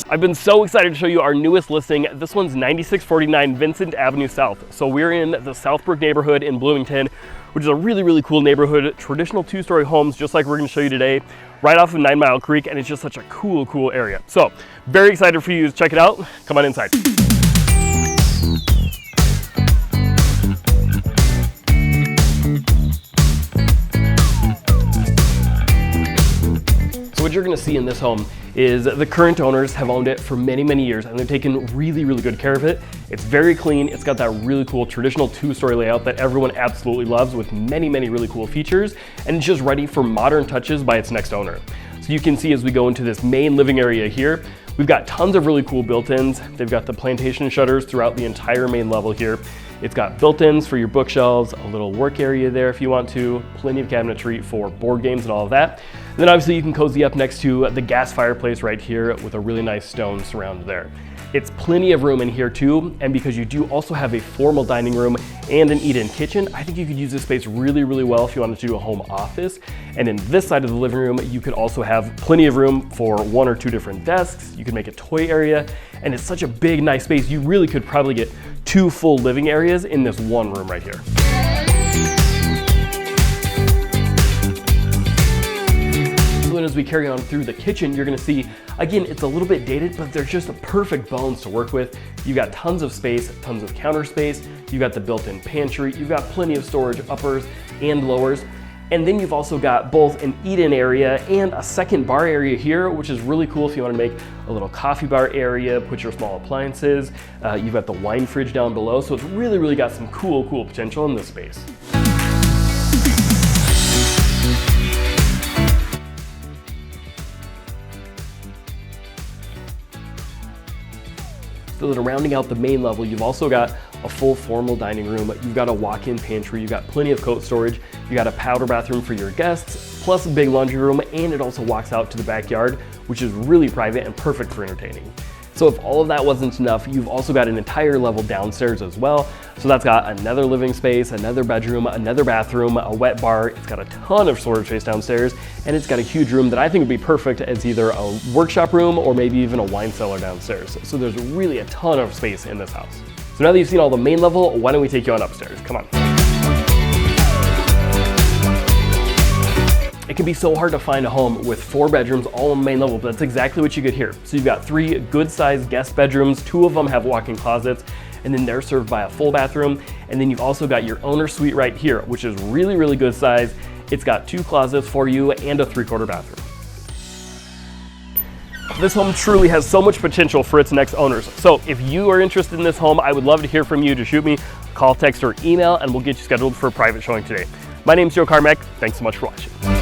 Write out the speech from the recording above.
I've been so excited to show you our newest listing. This one's 9649 Vincent Avenue South. So we're in the Southbrook neighborhood in Bloomington, which is a really cool neighborhood. Traditional two-story homes, just like we're gonna show you today, right off of 9 Mile Creek, and it's just such a cool area. So very excited for you to check it out. Come on inside. What you're gonna see in this home is the current owners have owned it for many years, and they've taken really good care of it. It's very clean. It's got that really cool traditional two-story layout that everyone absolutely loves, with many really cool features, and it's just ready for modern touches by its next owner. So you can see as we go into this main living area here, we've got tons of really cool built-ins. They've got the plantation shutters throughout the entire main level here. It's got built-ins for your bookshelves, a little work area there if you want to, plenty of cabinetry for board games and all of that. And then obviously you can cozy up next to the gas fireplace right here with a really nice stone surround there. It's plenty of room in here too, and because you do also have a formal dining room and an eat-in kitchen, I think you could use this space really well if you wanted to do a home office. And in this side of the living room, you could also have plenty of room for 1 or 2 different desks. You could make a toy area, and it's such a big, nice space. You really could probably get 2 full living areas in this one room right here. As we carry on through the kitchen, you're gonna see, again, it's a little bit dated, but there's just a perfect bones to work with. You've got tons of space, tons of counter space. You've got the built-in pantry. You've got plenty of storage uppers and lowers. And then you've also got both an eat-in area and a second bar area here, which is really cool if you want to make a little coffee bar area, put your small appliances. You've got the wine fridge down below. So it's really got some cool potential in this space. So then rounding out the main level, you've also got a full formal dining room. You've got a walk-in pantry. You've got plenty of coat storage. You got a powder bathroom for your guests, plus a big laundry room, and it also walks out to the backyard, which is really private and perfect for entertaining. So if all of that wasn't enough, you've also got an entire level downstairs as well. So that's got another living space, another bedroom, another bathroom, a wet bar. It's got a ton of storage space downstairs, and it's got a huge room that I think would be perfect as either a workshop room or maybe even a wine cellar downstairs. So there's really a ton of space in this house. So now that you've seen all the main level, why don't we take you on upstairs? Come on. It can be so hard to find a home with 4 bedrooms all on the main level, but that's exactly what you get here. So you've got 3 good-sized guest bedrooms, 2 of them have walk-in closets, and then they're served by a full bathroom. And then you've also got your owner suite right here, which is really good size. It's got 2 closets for you and a 3/4 bathroom. This home truly has so much potential for its next owners. So if you are interested in this home, I would love to hear from you. Just shoot me a call, text, or email, and we'll get you scheduled for a private showing today. My name's Joe Carmack. Thanks so much for watching.